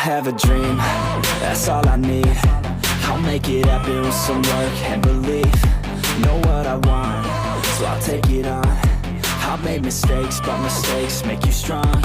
have a dream, that's all I need. I'll make it happen with some work and belief. Know what I want, so I'll take it on. I've made mistakes, but mistakes make you strong.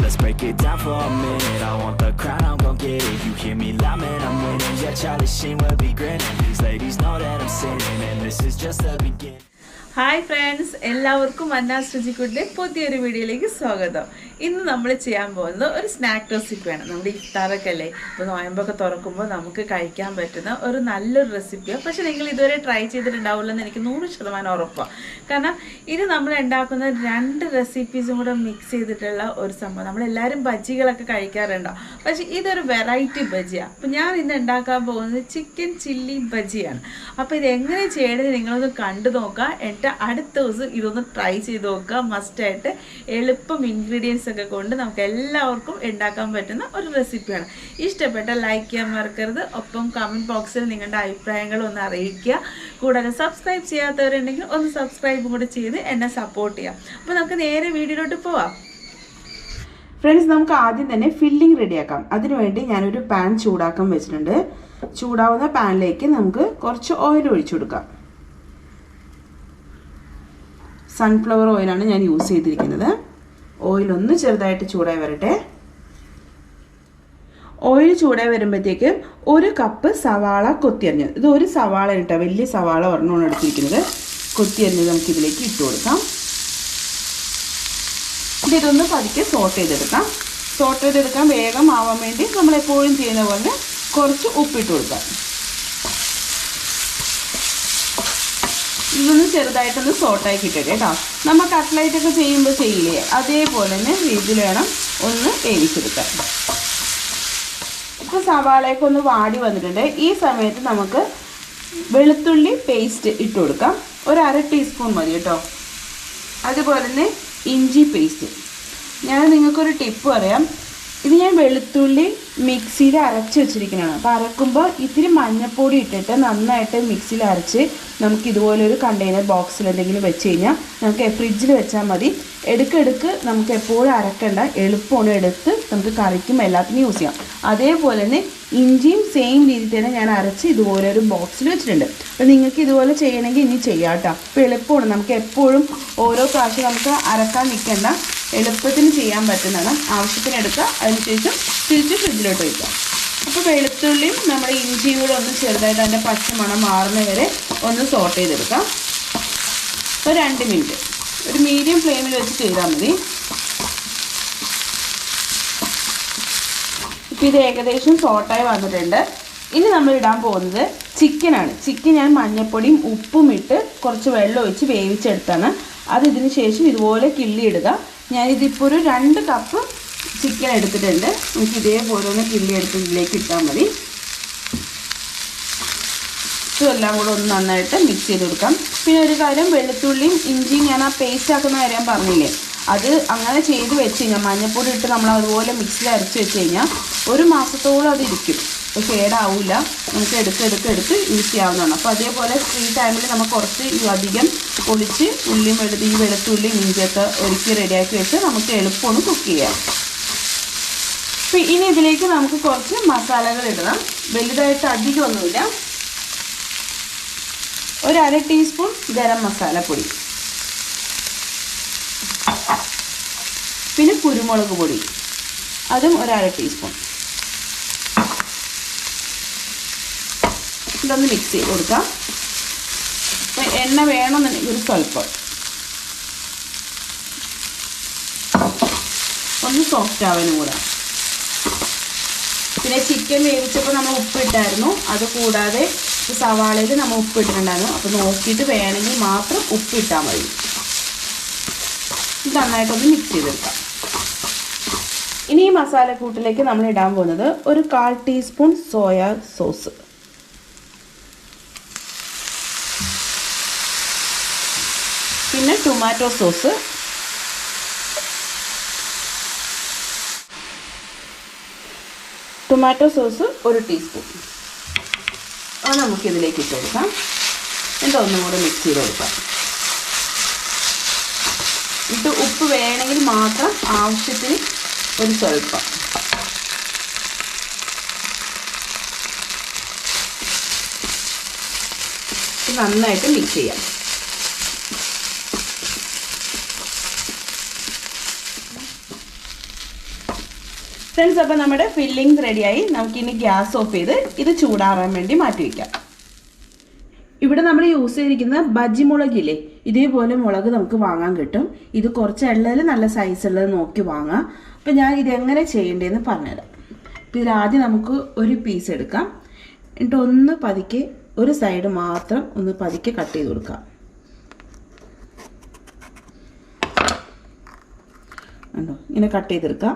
Let's break it down for a minute. I want the crown, I'm gon' get it. You hear me loud, man, I'm winning. Yeah, Charlie Sheen will be grinning. These ladies know that I'm sinning, and this is just the beginning. Hi friends, എല്ലാവർക്കും Ruchikootu പുതിയൊരു വീഡിയോയിലേക്ക് സ്വാഗതം. ഇന്ന് നമ്മൾ ചെയ്യാൻ പോകുന്നത് ഒരു snack റെസിപ്പിയാണ്. നമ്മുടെ ഇഫ്താറൊക്കെ അല്ലേ, ഇപ്പോൾ നോയമ്പൊക്കെ തുറക്കുമ്പോൾ നമുക്ക് കഴിക്കാൻ പറ്റുന്ന ഒരു നല്ലൊരു റെസിപ്പിയാണ്. പക്ഷേ നിങ്ങൾ ഇതുവരെ ട്രൈ ചെയ്തിട്ടുണ്ടാവില്ലെന്ന് എനിക്ക് 100% ഉറപ്പാണ്. കാരണം ഇത് നമ്മൾ ഉണ്ടാക്കുന്ന 2 റെസിപ്പീസും കൂടെ മിക്സ് ചെയ്തിട്ടുള്ള ഒരു സംഭവം. നമ്മളെല്ലാവരും ബജ്ജികളൊക്കെ കഴിക്കാറുണ്ടാവും, പക്ഷേ ഇതൊരു വെറൈറ്റി ബജ്ജിയാണ്. അപ്പോൾ ഞാൻ ഇന്ന് ഉണ്ടാക്കാൻ പോകുന്നത് ചിക്കൻ ചില്ലി ബജ്ജിയാണ്. അപ്പോൾ ഇതെങ്ങനെ ചെയ്യണമെന്ന് നിങ്ങളൊന്ന് കണ്ടു നോക്കുക. അടുത്ത ദിവസം ഇതൊന്ന് ട്രൈ ചെയ്ത് നോക്കുക. മസ്റ്റായിട്ട് എളുപ്പം ഇൻഗ്രീഡിയൻസ് ഒക്കെ കൊണ്ട് നമുക്ക് എല്ലാവർക്കും ഉണ്ടാക്കാൻ പറ്റുന്ന ഒരു റെസിപ്പിയാണ്. ഇഷ്ടപ്പെട്ട ലൈക്ക് ചെയ്യാൻ മറക്കരുത്. ഒപ്പം കമൻറ്റ് ബോക്സിൽ നിങ്ങളുടെ അഭിപ്രായങ്ങൾ ഒന്ന് അറിയിക്കുക. കൂടാതെ സബ്സ്ക്രൈബ് ചെയ്യാത്തവരുണ്ടെങ്കിൽ ഒന്ന് സബ്സ്ക്രൈബും കൂടെ ചെയ്ത് എന്നെ സപ്പോർട്ട് ചെയ്യാം. അപ്പോൾ നമുക്ക് നേരെ വീഡിയോയിലോട്ട് പോവാം. ഫ്രണ്ട്സ്, നമുക്ക് ആദ്യം തന്നെ ഫില്ലിംഗ് റെഡിയാക്കാം. അതിനുവേണ്ടി ഞാനൊരു പാൻ ചൂടാക്കാൻ വെച്ചിട്ടുണ്ട്. ചൂടാവുന്ന പാനിലേക്ക് നമുക്ക് കുറച്ച് ഓയിൽ ഒഴിച്ചു കൊടുക്കാം. സൺഫ്ലവർ ഓയിലാണ് ഞാൻ യൂസ് ചെയ്തിരിക്കുന്നത്. ഓയിൽ ഒന്ന് ചെറുതായിട്ട് ചൂടായി വരട്ടെ. ഓയിൽ ചൂടായി വരുമ്പോഴത്തേക്ക് 1 കപ്പ് സവാള കൊത്തിയരിഞ്ഞത്, ഇത് ഒരു സവാള ഇട്ടാ, വലിയ സവാള ഒരെണ്ണമാണ് എടുത്തിരിക്കുന്നത്. കൊത്തിയരിഞ്ഞത് നമുക്ക് ഇതിലേക്ക് ഇട്ട് കൊടുക്കാം. ഇതൊന്ന് പതുക്കെ സോട്ട് ചെയ്തെടുക്കാം. വേഗം ആവാൻ വേണ്ടി നമ്മളെപ്പോഴും ചെയ്യുന്ന പോലെ കുറച്ച് ഉപ്പിട്ട് കൊടുക്കാം. ഇതൊന്ന് ചെറുതായിട്ടൊന്ന് സോട്ടായി കിട്ടട്ടെ കേട്ടോ. നമ്മൾ കട്ട്ലൈറ്റൊക്കെ ചെയ്യുമ്പോൾ ചെയ്യില്ലേ, അതേപോലെ തന്നെ രീതിയിൽ വേണം ഒന്ന് വേവിച്ചെടുക്കാൻ. ഇപ്പോൾ സവാളയൊക്കെ ഒന്ന് വാടി വന്നിട്ടുണ്ട്. ഈ സമയത്ത് നമുക്ക് വെളുത്തുള്ളി പേസ്റ്റ് ഇട്ട് കൊടുക്കാം. 1/2 ടീസ്പൂൺ മതി കേട്ടോ. അതുപോലെ തന്നെ ഇഞ്ചി പേസ്റ്റ്. ഞാൻ നിങ്ങൾക്കൊരു ടിപ്പ് പറയാം. ഇത് ഞാൻ വെളുത്തുള്ളി മിക്സിയിൽ അരച്ച് വെച്ചിരിക്കുന്നതാണ്. അപ്പോൾ അരക്കുമ്പോൾ ഇത്തിരി മഞ്ഞൾപ്പൊടി ഇട്ടിട്ട് നന്നായിട്ട് മിക്സിയിൽ അരച്ച് നമുക്ക് ഇതുപോലൊരു കണ്ടെയ്നർ ബോക്സിൽ എന്തെങ്കിലും വെച്ച് കഴിഞ്ഞാൽ നമുക്ക് ഫ്രിഡ്ജിൽ വെച്ചാൽ മതി. എടുക്കെടുക്ക് നമുക്ക് എപ്പോഴും അരക്കേണ്ട, എളുപ്പമാണ്. എടുത്ത് നമുക്ക് കറിക്കും എല്ലാത്തിനും യൂസ് ചെയ്യാം. അതേപോലെ തന്നെ ഇഞ്ചിയും സെയിം രീതിയിൽ തന്നെ ഞാൻ അരച്ച് ഇതുപോലെ ഒരു ബോക്സിൽ വെച്ചിട്ടുണ്ട്. അപ്പോൾ നിങ്ങൾക്ക് ഇതുപോലെ ചെയ്യണമെങ്കിൽ ഇനി ചെയ്യാം കേട്ടോ. അപ്പോൾ എളുപ്പമാണ്. നമുക്ക് എപ്പോഴും ഓരോ പ്രാവശ്യം നമുക്ക് അരക്കാൻ നിൽക്കേണ്ട, എളുപ്പത്തിന് ചെയ്യാൻ പറ്റുന്നതാണ്. ആവശ്യത്തിന് എടുക്കുക, അതിനുശേഷം തിരിച്ച് ഫ്രിഡ്ജിലോട്ട് വയ്ക്കാം. അപ്പോൾ വെളുത്തുള്ളിയും നമ്മുടെ ഇഞ്ചിയും കൂടെ ഒന്ന് ചെറുതായിട്ട് അതിൻ്റെ പച്ചമണം മാറുന്ന വരെ ഒന്ന് സോട്ട് ചെയ്തെടുക്കാം. ഒരു 2 മിനിറ്റ് ഒരു മീഡിയം ഫ്ലെയിമിൽ വെച്ച് ചെയ്താൽ മതി. ഇപ്പോൾ ഇത് ഏകദേശം സോട്ടായി വന്നിട്ടുണ്ട്. ഇനി നമ്മൾ ഇടാൻ പോകുന്നത് ചിക്കനാണ്. ചിക്കൻ ഞാൻ മഞ്ഞൾപ്പൊടിയും ഉപ്പും ഇട്ട് കുറച്ച് വെള്ളം ഒഴിച്ച് വേവിച്ചെടുത്താണ്. അത് ഇതിന് ശേഷം ഇതുപോലെ കിള്ളിയിടുക. ഞാനിതിപ്പോൾ ഒരു 2 കപ്പ് ചിക്കൻ എടുത്തിട്ടുണ്ട്. നമുക്ക് ഇതേപോലെ ഒന്ന് കിള്ളിയെടുത്ത് ഇതിലേക്ക് ഇട്ടാൽ മതി. ഇതെല്ലാം കൂടെ ഒന്ന് നന്നായിട്ട് മിക്സ് ചെയ്ത് കൊടുക്കാം. പിന്നെ ഒരു കാര്യം, വെളുത്തുള്ളിയും ഇഞ്ചിയും ഞാൻ ആ പേസ്റ്റ് ആക്കുന്ന കാര്യം പറഞ്ഞില്ലേ, അത് അങ്ങനെ ചെയ്ത് വെച്ച് കഴിഞ്ഞാൽ മഞ്ഞൾപ്പൊടി ഇട്ട് നമ്മൾ അതുപോലെ മിക്സിയിൽ അരച്ച് വെച്ച് കഴിഞ്ഞാൽ 1 മാസത്തോളം അത് ഇരിക്കും. അപ്പോൾ കേടാവില്ല. നമുക്ക് എടുത്ത് യൂസ് ചെയ്യാവുന്നതാണ്. അപ്പോൾ അതേപോലെ ഈ ടൈമിൽ നമുക്ക് കുറച്ച് അധികം പൊളിച്ച് ഈ വെളുത്തുള്ളി ഇഞ്ചിയൊക്കെ ഒരുക്കി റെഡിയാക്കി വെച്ച് നമുക്ക് എളുപ്പമാണ് കുക്ക് ചെയ്യാം. അപ്പോൾ ഇനി ഇതിലേക്ക് നമുക്ക് കുറച്ച് മസാലകൾ ഇടണം. വലുതായിട്ട് അധികമൊന്നുമില്ല. 1/2 ടീസ്പൂൺ ഗരം മസാലപ്പൊടി, പിന്നെ കുരുമുളക് പൊടി, അതും 1/2 ടീസ്പൂൺ. ഇതൊന്ന് മിക്സ് ചെയ്ത് കൊടുക്കാം. അപ്പോൾ എണ്ണ വേണമെന്നുണ്ടെങ്കിൽ ഒരു സ്വല്പം ഒന്ന് സോഫ്റ്റ് ആവാനും കൂടെ. പിന്നെ ചിക്കൻ വേവിച്ചപ്പോൾ നമ്മൾ ഉപ്പിട്ടായിരുന്നു. അത് കൂടാതെ സവാളയിൽ നമ്മൾ ഉപ്പിട്ടിട്ടുണ്ടായിരുന്നു. അപ്പോൾ നോക്കിയിട്ട് വേണമെങ്കിൽ മാത്രം ഉപ്പിട്ടാൽ മതി. ഇത് നന്നായിട്ടൊന്ന് മിക്സ് ചെയ്തെടുക്കാം. ഇനി ഈ മസാലക്കൂട്ടിലേക്ക് നമ്മൾ ഇടാൻ പോകുന്നത് ഒരു 1/4 ടീസ്പൂൺ സോയ സോസ്, പിന്നെ ടൊമാറ്റോ സോസ്, ഒരു ടീസ്പൂൺ. അത് നമുക്കിതിലേക്ക് ഇട്ട് കൊടുക്കാം. എന്നിട്ട് ഒന്നും കൂടെ മിക്സ് ചെയ്ത് കൊടുക്കാം. ഇത് ഉപ്പ് വേണമെങ്കിൽ മാത്രം, ആവശ്യത്തിന് ഒരു സ്വല്പം. നന്നായിട്ട് മിക്സ് ചെയ്യാം. ഫ്രണ്ട്സ്, അപ്പോൾ നമ്മുടെ ഫില്ലിങ്സ് റെഡിയായി. നമുക്കിനി ഗ്യാസ് ഓഫ് ചെയ്ത് ഇത് ചൂടാറാൻ വേണ്ടി മാറ്റി വയ്ക്കാം. ഇവിടെ നമ്മൾ യൂസ് ചെയ്തിരിക്കുന്ന ബജ്ജി മുളകില്ലേ, ഇതേപോലെ മുളക് നമുക്ക് വാങ്ങാൻ കിട്ടും. ഇത് കുറച്ച് എണ്ണയിൽ നല്ല സൈസ് ഉള്ളത് നോക്കി വാങ്ങാം. അപ്പം ഞാൻ ഇതെങ്ങനെ ചെയ്യേണ്ടതെന്ന് പറഞ്ഞുതരാം. അപ്പോൾ ഇതിലാദ്യം നമുക്ക് ഒരു പീസ് എടുക്കാം. എന്നിട്ട് ഒന്ന് പതുക്കെ ഒരു സൈഡ് മാത്രം ഒന്ന് പതുക്കെ കട്ട് ചെയ്ത് കൊടുക്കാം. ഉണ്ടോ, ഇങ്ങനെ കട്ട് ചെയ്തെടുക്കാം.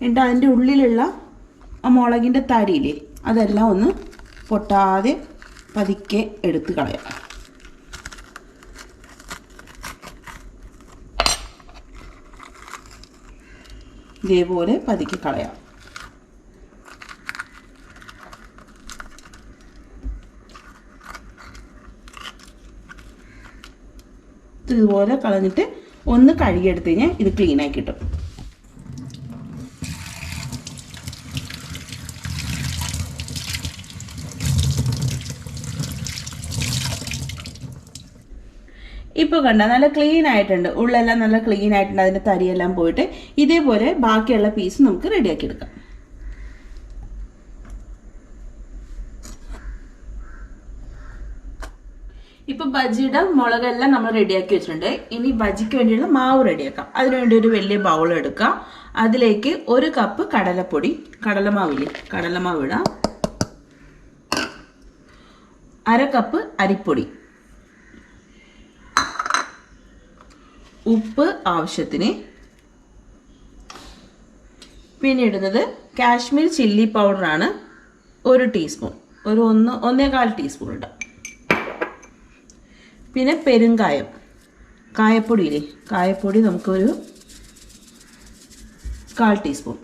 എന്നിട്ട് അതിൻ്റെ ഉള്ളിലുള്ള ആ മുളകിൻ്റെ തരിയില്ലേ, അതെല്ലാം ഒന്ന് പൊട്ടാതെ പതുക്കെ എടുത്ത് കളയാം. ഇതേപോലെ പതുക്കെ കളയാം. ഇതുപോലെ കളഞ്ഞിട്ട് ഒന്ന് കഴുകിയെടുത്ത് കഴിഞ്ഞാൽ ഇത് ക്ലീനായി കിട്ടും. ഇപ്പോൾ കണ്ട നല്ല ക്ലീൻ ആയിട്ടുണ്ട്, ഉള്ളെല്ലാം നല്ല ക്ലീൻ ആയിട്ടുണ്ട്, അതിൻ്റെ തരിയെല്ലാം പോയിട്ട്. ഇതേപോലെ ബാക്കിയുള്ള പീസ് നമുക്ക് റെഡിയാക്കി എടുക്കാം. ഇപ്പോൾ ബജ്ജിയുടെ മുളകെല്ലാം നമ്മൾ റെഡിയാക്കി വെച്ചിട്ടുണ്ട്. ഇനി ബജ്ജിക്ക് വേണ്ടിയുള്ള മാവ് റെഡിയാക്കാം. അതിനുവേണ്ടി ഒരു വലിയ ബൗൾ എടുക്കാം. അതിലേക്ക് 1 കപ്പ് കടലപ്പൊടി, കടലമാവില്ലേ, കടലമാവ് ഇടാം. 1/2 കപ്പ് അരിപ്പൊടി, ഉപ്പ് ആവശ്യത്തിന്, പിന്നെ ഇടുന്നത് കാശ്മീർ ചില്ലി പൗഡറാണ് 1 ടീസ്പൂൺ, 1.25 ടീസ്പൂൺ ഇടാം. പിന്നെ പെരുങ്കായം, കായപ്പൊടിയില്ലേ, കായപ്പൊടി നമുക്കൊരു 1/4 ടീസ്പൂൺ.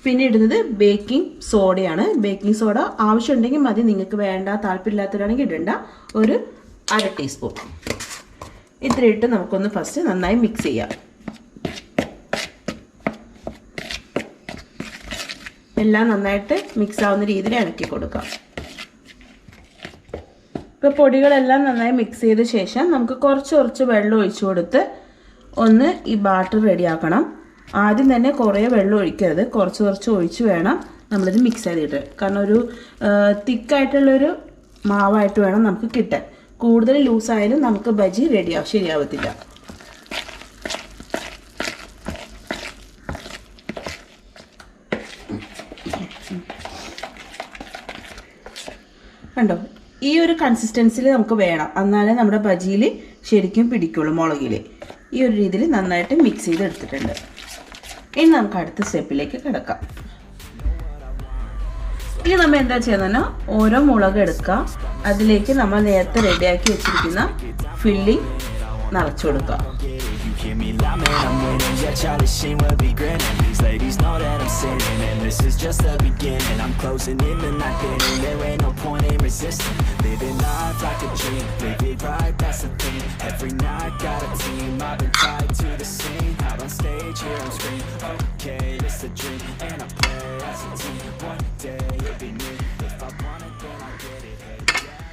പിന്നെ ഇടുന്നത് ബേക്കിംഗ് സോഡയാണ്. ബേക്കിംഗ് സോഡ ആവശ്യമുണ്ടെങ്കിൽ മതി, നിങ്ങൾക്ക് വേണ്ട താല്പര്യമില്ലാത്തവരാണെങ്കിൽ ഇടണ്ട. ഒരു 1/2 ടീസ്പൂൺ. ഇത്ര ഇട്ട് നമുക്കൊന്ന് ഫസ്റ്റ് നന്നായി മിക്സ് ചെയ്യാം. എല്ലാം നന്നായിട്ട് മിക്സ് ആവുന്ന രീതിയിൽ ഇളക്കി കൊടുക്കാം. ഇപ്പോൾ പൊടികളെല്ലാം നന്നായി മിക്സ് ചെയ്ത ശേഷം നമുക്ക് കുറച്ച് വെള്ളം ഒഴിച്ചു കൊടുത്ത് ഒന്ന് ഈ ബാറ്റർ റെഡിയാക്കണം. ആദ്യം തന്നെ കുറേ വെള്ളം ഒഴിക്കരുത്, കുറച്ച് ഒഴിച്ച് വേണം നമ്മളിത് മിക്സ് ചെയ്തിട്ട്. കാരണം ഒരു തിക്കായിട്ടുള്ളൊരു മാവായിട്ട് വേണം നമുക്ക് കിട്ടാൻ. കൂടുതൽ ലൂസായാലും നമുക്ക് ബജ്ജി ശരിയാവത്തില്ല. കണ്ടോ, ഈ ഒരു കൺസിസ്റ്റൻസിൽ നമുക്ക് വേണം, എന്നാലേ നമ്മുടെ ബജ്ജിയിൽ ശരിക്കും പിടിക്കുള്ളൂ മുളകിൽ. ഈ ഒരു രീതിയിൽ നന്നായിട്ട് മിക്സ് ചെയ്ത് എടുത്തിട്ടുണ്ട്. ഇനി നമുക്ക് അടുത്ത സ്റ്റെപ്പിലേക്ക് കിടക്കാം. ഇനി നമ്മൾ എന്താ ചെയ്യുന്ന ഓരോ മുളക് എടുക്കുക, അതിലേക്ക് നമ്മൾ നേരത്തെ റെഡിയാക്കി വെച്ചിരിക്കുന്ന ഫില്ലിംഗ് നിറച്ചു കൊടുക്കുക.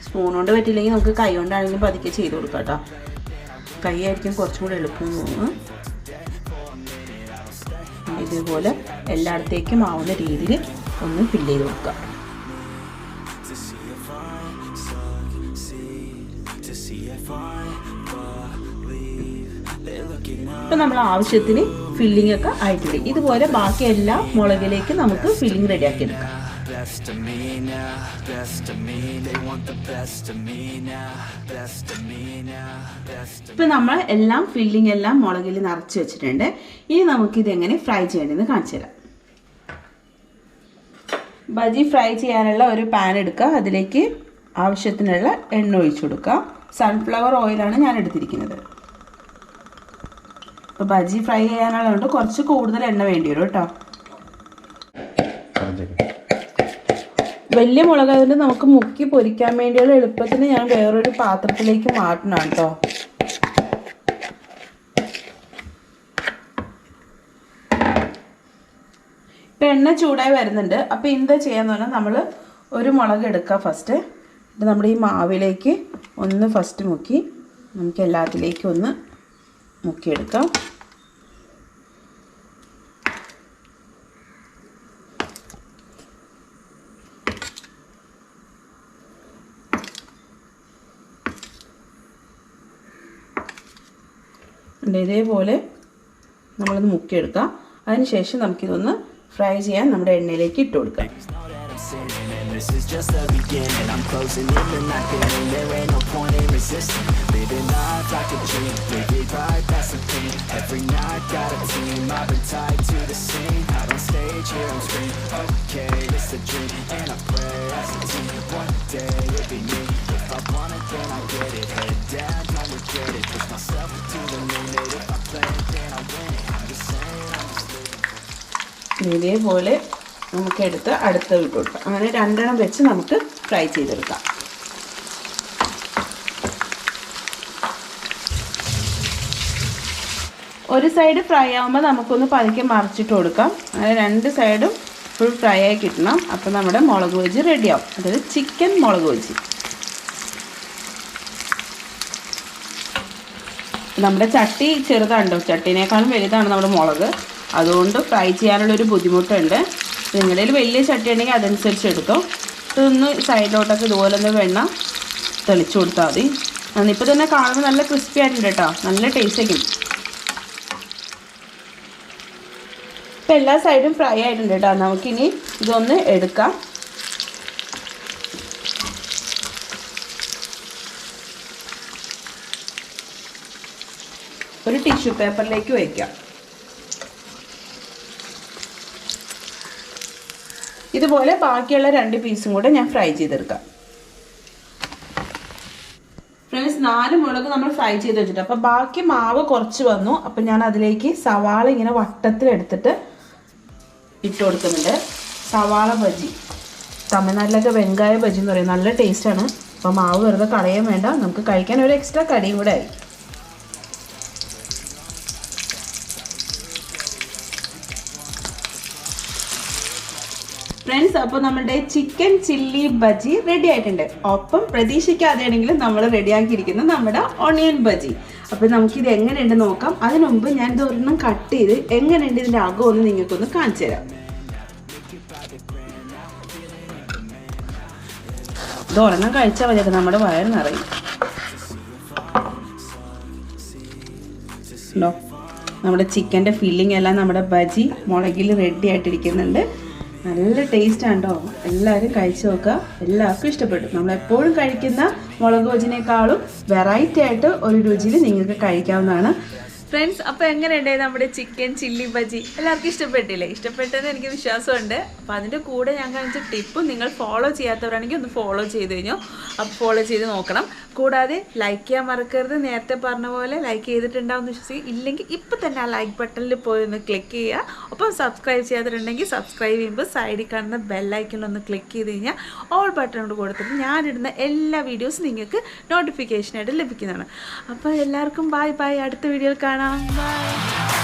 സ്പൂൺ കൊണ്ട് പറ്റില്ലെങ്കിൽ നമുക്ക് കൈ കൊണ്ടാണെങ്കിലും പതുക്കെ ചെയ്ത് കൊടുക്കാം കേട്ടോ. കൈ ആയിരിക്കും കുറച്ചും കൂടെ എളുപ്പം തോന്നുന്നു. ഇതേപോലെ എല്ലായിടത്തേക്കും ആവുന്ന രീതിയിൽ ഒന്ന് ഫില്ല് ചെയ്ത് കൊടുക്കുക. ഇപ്പം നമ്മൾ ആവശ്യത്തിന് ഫില്ലിംഗ് ഒക്കെ ആയിട്ടുണ്ട്. ഇതുപോലെ ബാക്കി എല്ലാ മുളകിലേക്ക് നമുക്ക് ഫില്ലിംഗ് റെഡിയാക്കി എടുക്കാം. ഇപ്പം നമ്മൾ എല്ലാം ഫില്ലിംഗ് എല്ലാം മുളകിൽ നിറച്ച് വെച്ചിട്ടുണ്ട്. ഇനി നമുക്കിതെങ്ങനെ ഫ്രൈ ചെയ്യണമെന്ന് കാണിച്ചു തരാം. ബജി ഫ്രൈ ചെയ്യാനുള്ള ഒരു പാൻ എടുക്കുക. അതിലേക്ക് ആവശ്യത്തിനുള്ള എണ്ണ ഒഴിച്ചു കൊടുക്കുക. സൺഫ്ലവർ ഓയിലാണ് ഞാൻ എടുത്തിരിക്കുന്നത്. അപ്പോൾ ബജി ഫ്രൈ ചെയ്യാനുള്ളതുകൊണ്ട് കുറച്ച് കൂടുതൽ എണ്ണ വേണ്ടി വരും കേട്ടോ. വലിയ മുളകായതുകൊണ്ട് നമുക്ക് മുക്കി പൊരിക്കാൻ വേണ്ടിയുള്ള എളുപ്പത്തിന് ഞാൻ വേറൊരു പാത്രത്തിലേക്ക് മാറ്റണം കേട്ടോ. ഇപ്പം എണ്ണ ചൂടായി വരുന്നുണ്ട്. അപ്പോൾ എന്താ ചെയ്യാന്ന് പറഞ്ഞാൽ നമ്മൾ ഒരു മുളക് എടുക്കുക. ഫസ്റ്റ് ഇത് നമ്മുടെ ഈ മാവിലേക്ക് ഒന്ന് ഫസ്റ്റ് മുക്കി നമുക്ക് എല്ലാത്തിലേക്കും ഒന്ന് മുക്കിയെടുക്കാം. ഇതേപോലെ നമ്മളൊന്ന് മുക്കിയെടുക്കാം. അതിനുശേഷം നമുക്കിതൊന്ന് ഫ്രൈ ചെയ്യാൻ നമ്മുടെ എണ്ണയിലേക്ക് ഇട്ട് കൊടുക്കാം. This is just the beginning. I'm closing in the night feeling there ain't no point in resisting. Living life like a dream, live it right, that's the thing. Every night got a team, I've been tied to the scene. Out on stage, here I'm scream, okay, it's a dream. And I pray as a team, one day it'll be me. If I want it, then I get it. Head down, don't regret it. Push myself to the limit. If I play it, then I win it. I'm just saying, I'm just living. ഇതേപോലെ നമുക്കെടുത്ത് അടുത്ത ഇട്ട് കൊടുക്കാം. അങ്ങനെ 2 എണ്ണം വെച്ച് നമുക്ക് fry ചെയ്തെടുക്കാം. ഒരു സൈഡ് ഫ്രൈ ആകുമ്പോൾ നമുക്കൊന്ന് പതുക്കെ മറിച്ചിട്ട് കൊടുക്കാം. അങ്ങനെ 2 സൈഡും ഫുൾ ഫ്രൈ ആയി കിട്ടണം. അപ്പോൾ നമ്മുടെ മുളക് ബജി റെഡിയാവും. അതായത് ചിക്കൻ മുളക് ബജി. നമ്മുടെ ചട്ടി ചെറുതാണ്ടോ, ചട്ടീനേക്കാളും വലുതാണ് നമ്മുടെ മുളക്. അതുകൊണ്ട് ഫ്രൈ ചെയ്യാനുള്ളൊരു ബുദ്ധിമുട്ടുണ്ട്. നിങ്ങളുടെ കയ്യിൽ വലിയ ചട്ടി ഉണ്ടെങ്കിൽ അതനുസരിച്ച് എടുത്തോ. ഇതൊന്ന് സൈഡിലോട്ടൊക്കെ ഇതുപോലെ ഒന്ന് വെണ്ണ തെളിച്ചു കൊടുത്താൽ മതി. ഇപ്പോൾ തന്നെ കാണുമ്പോൾ നല്ല ക്രിസ്പി ആയിട്ടുണ്ട് കേട്ടോ, നല്ല ടേസ്റ്റ് ആയിരിക്കും. ഇപ്പം എല്ലാ സൈഡും ഫ്രൈ ആയിട്ടുണ്ട് കേട്ടോ. നമുക്കിനി ഇതൊന്ന് എടുക്കാം. ഒരു ടിഷ്യൂ പേപ്പറിലേക്ക് വയ്ക്കാം. ഇതുപോലെ ബാക്കിയുള്ള 2 പീസും കൂടെ ഞാൻ ഫ്രൈ ചെയ്തെടുക്കാം. ഫ്രണ്ട്സ് 4 മുളക് നമ്മൾ ഫ്രൈ ചെയ്ത് വെച്ചിട്ട് അപ്പോൾ ബാക്കി മാവ് കുറച്ച് വന്നു. അപ്പം ഞാൻ അതിലേക്ക് സവാള ഇങ്ങനെ വട്ടത്തിലെടുത്തിട്ട് ഇട്ട് കൊടുക്കുന്നുണ്ട്. സവാള ബജി, തമിഴ്നാട്ടിലൊക്കെ വെങ്കായ ബജി എന്ന് പറയും, നല്ല ടേസ്റ്റാണ്. അപ്പോൾ മാവ് വെറുതെ കളയാൻ വേണ്ട, നമുക്ക് കഴിക്കാൻ ഒരു എക്സ്ട്രാ കടിയും കൂടെ ആയി. ഫ്രണ്ട്സ്, അപ്പോൾ നമ്മുടെ ചിക്കൻ ചില്ലി ബജി റെഡി ആയിട്ടുണ്ട്. ഒപ്പം പ്രതീക്ഷിക്കാതെയാണെങ്കിലും നമ്മൾ റെഡിയാക്കിയിരിക്കുന്ന നമ്മുടെ ഓണിയൻ ബജി. അപ്പോൾ നമുക്കിത് എങ്ങനെയുണ്ട് നോക്കാം. അതിനു മുമ്പ് ഞാൻ ഇത് ഒരെണ്ണം കട്ട് ചെയ്ത് എങ്ങനെയുണ്ട് ഇതിൻ്റെ അകം ഒന്ന് നിങ്ങൾക്കൊന്ന് കാണിച്ചു തരാം. ഇത് ഒരെണ്ണം കഴിച്ചാൽ മതി, നമ്മുടെ വയറ് നിറയും. നമ്മുടെ ചിക്കൻ്റെ ഫില്ലിംഗ് എല്ലാം നമ്മുടെ ബജി മുളകിൽ റെഡി ആയിട്ടിരിക്കുന്നുണ്ട്. നല്ല ടേസ്റ്റാണ് കേട്ടോ. എല്ലാവരും കഴിച്ചു നോക്കുക, എല്ലാവർക്കും ഇഷ്ടപ്പെട്ടു. നമ്മളെപ്പോഴും കഴിക്കുന്ന മുളക് ബജിനേക്കാളും വെറൈറ്റി ആയിട്ട് ഒരു രുചിയിൽ നിങ്ങൾക്ക് കഴിക്കാവുന്നതാണ്. ഫ്രണ്ട്സ്, അപ്പോൾ എങ്ങനെയുണ്ട് നമ്മുടെ ചിക്കൻ ചില്ലി ബജി? എല്ലാവർക്കും ഇഷ്ടപ്പെട്ടില്ലേ? ഇഷ്ടപ്പെട്ടെന്ന് എനിക്ക് വിശ്വാസമുണ്ട്. അപ്പോൾ അതിൻ്റെ കൂടെ ഞാൻ കാണിച്ച ടിപ്പ് നിങ്ങൾ ഫോളോ ചെയ്യാത്തവരാണെങ്കിൽ ഒന്ന് ഫോളോ ചെയ്ത് കഴിഞ്ഞോ. അപ്പോൾ ഫോളോ ചെയ്ത് നോക്കണം. കൂടാതെ ലൈക്ക് ചെയ്യാൻ മറക്കരുത്. നേരത്തെ പറഞ്ഞ പോലെ ലൈക്ക് ചെയ്തിട്ടുണ്ടാവുമെന്ന് വിശ്വസിക്കും. ഇല്ലെങ്കിൽ ഇപ്പോൾ തന്നെ ആ ലൈക്ക് ബട്ടണിൽ പോയി ഒന്ന് ക്ലിക്ക് ചെയ്യുക. ഒപ്പം സബ്സ്ക്രൈബ് ചെയ്യാത്തിട്ടുണ്ടെങ്കിൽ സബ്സ്ക്രൈബ് ചെയ്യുമ്പോൾ സൈഡിൽ കാണുന്ന ബെല്ലൈക്കണിലൊന്ന് ക്ലിക്ക് ചെയ്ത് കഴിഞ്ഞാൽ ഓൾ ബട്ടണോട് കൊടുത്തിട്ട് ഞാനിടുന്ന എല്ലാ വീഡിയോസും നിങ്ങൾക്ക് നോട്ടിഫിക്കേഷനായിട്ട് ലഭിക്കുന്നതാണ്. അപ്പോൾ എല്ലാവർക്കും ബൈ ബൈ. അടുത്ത വീഡിയോയിൽ കാണാം. ബൈ.